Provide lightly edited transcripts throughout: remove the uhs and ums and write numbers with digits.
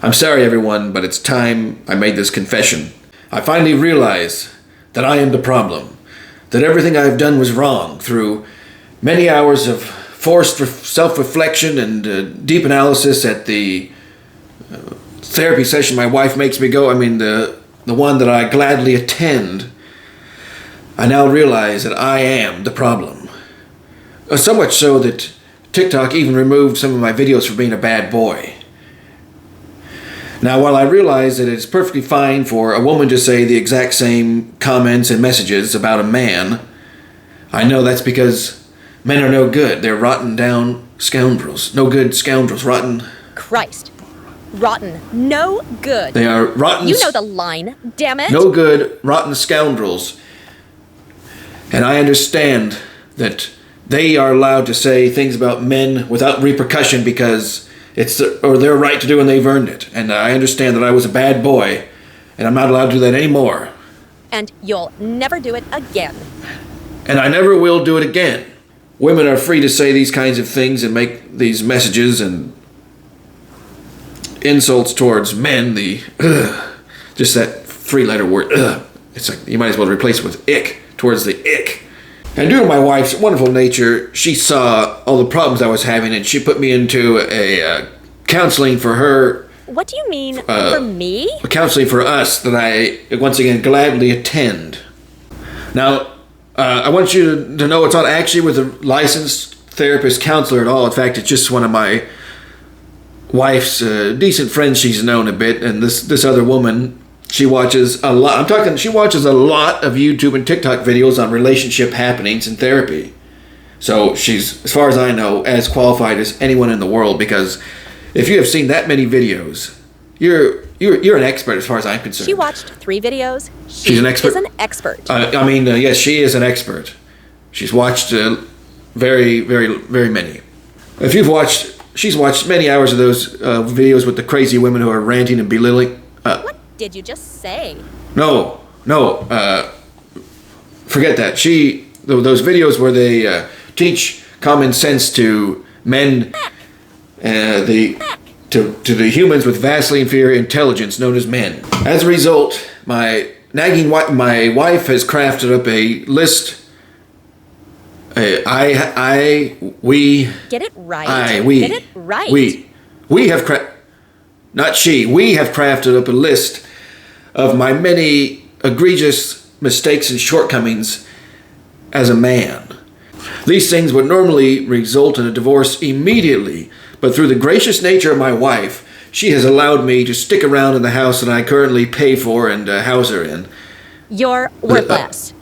I'm sorry, everyone, but it's time I made this confession. I finally realize that I am the problem, that everything I've done was wrong through many hours of forced self-reflection and deep analysis at the therapy session my wife makes me go. I mean, the one that I gladly attend. I now realize that I am the problem. So much so that TikTok even removed some of my videos for being a bad boy. Now, while I realize that it's perfectly fine for a woman to say the exact same comments and messages about a man, I know that's because men are no good. They're rotten down scoundrels. No good scoundrels. Rotten. Christ. Rotten. No good. They are rotten. You know the line, damn it. No good, rotten scoundrels. And I understand that they are allowed to say things about men without repercussion because it's their right to do and they've earned it. And I understand that I was a bad boy and I'm not allowed to do that anymore. And you'll never do it again. And I never will do it again. Women are free to say these kinds of things and make these messages and insults towards men. Just that three-letter word, it's like you might as well replace it with ick, towards the ick. And due to my wife's wonderful nature, she saw all the problems I was having and she put me into a counseling for her. What do you mean, for me? A counseling for us that I, once again, gladly attend. Now, I want you to know it's not actually with a licensed therapist counselor at all. In fact, it's just one of my wife's decent friends she's known a bit, and this other woman, she watches a lot. She watches a lot of YouTube and TikTok videos on relationship happenings and therapy. So she's, as far as I know, as qualified as anyone in the world, because if you have seen that many videos, you're an expert as far as I'm concerned. She watched 3 videos. She's an expert. She's an expert. Yes, she is an expert. She's watched very, very, very many. She's watched many hours of those videos with the crazy women who are ranting and belittling. What did you just say? No. Forget that. Those videos where they teach common sense to men, to the humans with vastly inferior intelligence known as men. As a result, my wife has crafted up a list. We get it right. Get it right. We have crafted up a list of my many egregious mistakes and shortcomings as a man. These things would normally result in a divorce immediately, but through the gracious nature of my wife, she has allowed me to stick around in the house that I currently pay for and house her in. You're worthless.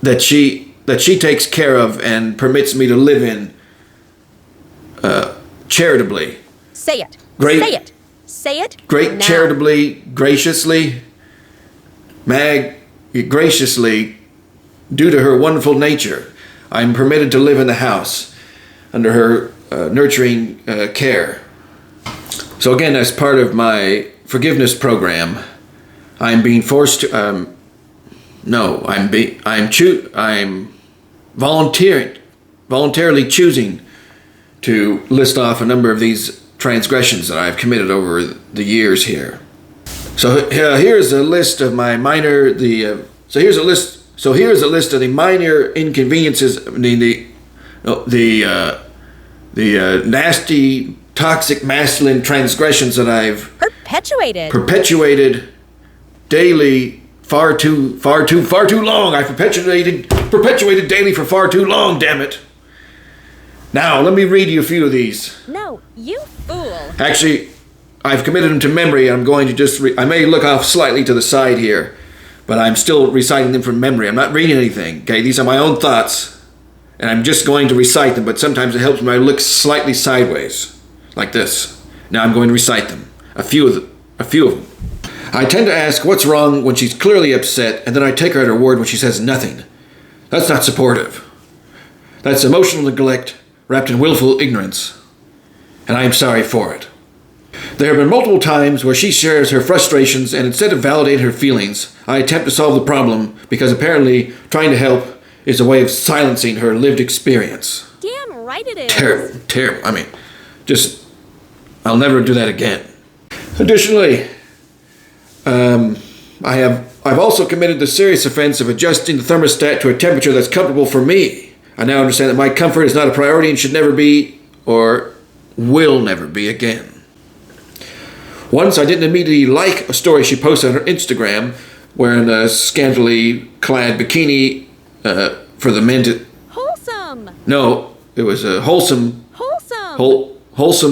That she takes care of and permits me to live in charitably. Say it. Say it. Great now. Charitably, graciously, graciously, due to her wonderful nature, I am permitted to live in the house under her nurturing care. So again, as part of my forgiveness program, I'm being forced to. I'm voluntarily choosing to list off a number of these transgressions that I've committed over the years here. So here's a list of my minor. Here's a list of the minor inconveniences. I mean the nasty, toxic, masculine transgressions that I've perpetuated daily. Far too long. I perpetuated daily for far too long, damn it. Now, let me read you a few of these. No, you fool. Actually, I've committed them to memory. I'm going to I may look off slightly to the side here, but I'm still reciting them from memory. I'm not reading anything, okay? These are my own thoughts, and I'm just going to recite them, but sometimes it helps when I look slightly sideways, like this. Now I'm going to recite them. A few of them. I tend to ask what's wrong when she's clearly upset, and then I take her at her word when she says nothing. That's not supportive. That's emotional neglect wrapped in willful ignorance, and I am sorry for it. There have been multiple times where she shares her frustrations, and instead of validating her feelings, I attempt to solve the problem because apparently trying to help is a way of silencing her lived experience. Damn right it is. Terrible. I'll never do that again. Additionally, I've also committed the serious offense of adjusting the thermostat to a temperature that's comfortable for me. I now understand that my comfort is not a priority and should never be, or will never be again. Once I didn't immediately like a story she posted on her Instagram wearing a scantily clad bikini for the men to... Wholesome! No, it was a wholesome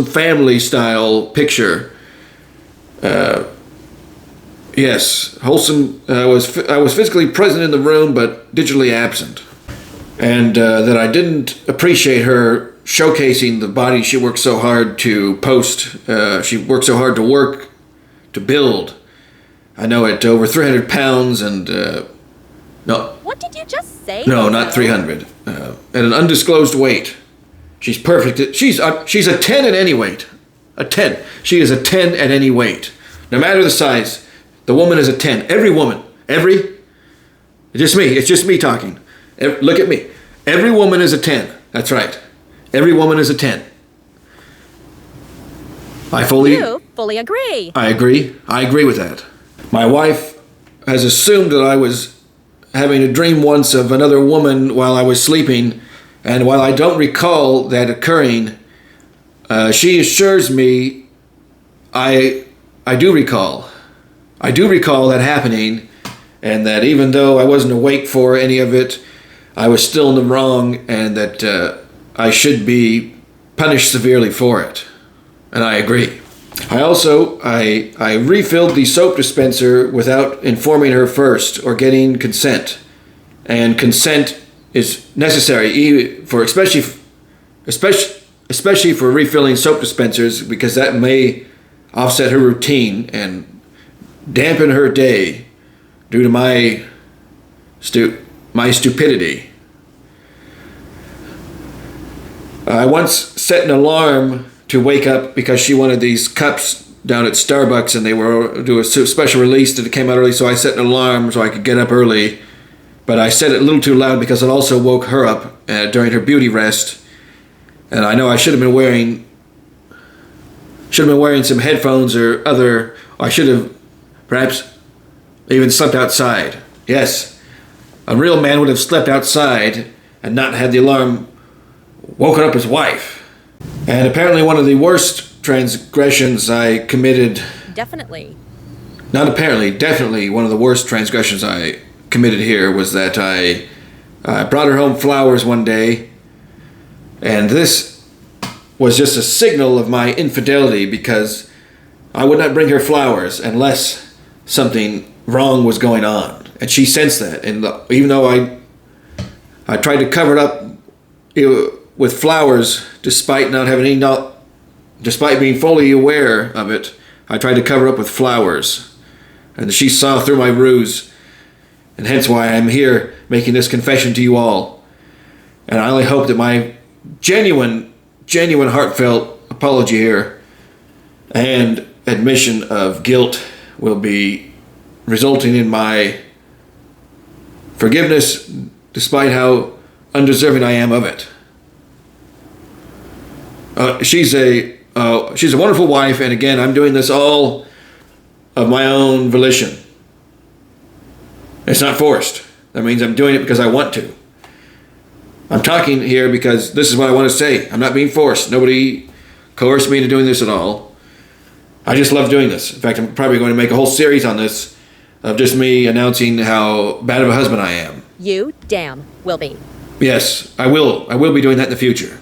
family style picture. Yes, wholesome. I was physically present in the room, but digitally absent, and that I didn't appreciate her showcasing the body she worked so hard to post. She worked so hard to build. I know at over 300 pounds and no. What did you just say? No, not 300. At an undisclosed weight. She's perfect. She's a 10 at any weight. A 10. She is a 10 at any weight. No matter the size, the woman is a 10. Every woman. It's just me talking. Look at me. Every woman is a 10. That's right. Every woman is a 10. You fully agree. I agree. I agree with that. My wife has assumed that I was having a dream once of another woman while I was sleeping, and while I don't recall that occurring, she assures me I do recall. I do recall that happening, and that even though I wasn't awake for any of it, I was still in the wrong, and that I should be punished severely for it. And I agree. I refilled the soap dispenser without informing her first or getting consent. And consent is necessary especially for refilling soap dispensers, because that may offset her routine and dampen her day due to my stupidity. I once set an alarm to wake up because she wanted these cups down at Starbucks, and they were do a special release that it came out early, so I set an alarm so I could get up early. But I set it a little too loud because it also woke her up during her beauty rest. And I know I should have been wearing some headphones or I should have perhaps even slept outside. Yes, a real man would have slept outside and not had the alarm woken up his wife. And apparently one of the worst transgressions I committed... Definitely one of the worst transgressions I committed here was that I brought her home flowers one day, and this was just a signal of my infidelity, because I would not bring her flowers unless something wrong was going on. And she sensed that, and even though I tried to cover it up with flowers, despite being fully aware of it, I tried to cover up with flowers. And she saw through my ruse, and hence why I'm here making this confession to you all. And I only hope that my genuine heartfelt apology here and admission of guilt will be resulting in my forgiveness, despite how undeserving I am of it. She's a wonderful wife, and again, I'm doing this all of my own volition. It's not forced. That means I'm doing it because I want to. I'm talking here because this is what I want to say. I'm not being forced. Nobody coerced me into doing this at all. I just love doing this. In fact, I'm probably going to make a whole series on this of just me announcing how bad of a husband I am. You damn will be. Yes, I will. I will be doing that in the future.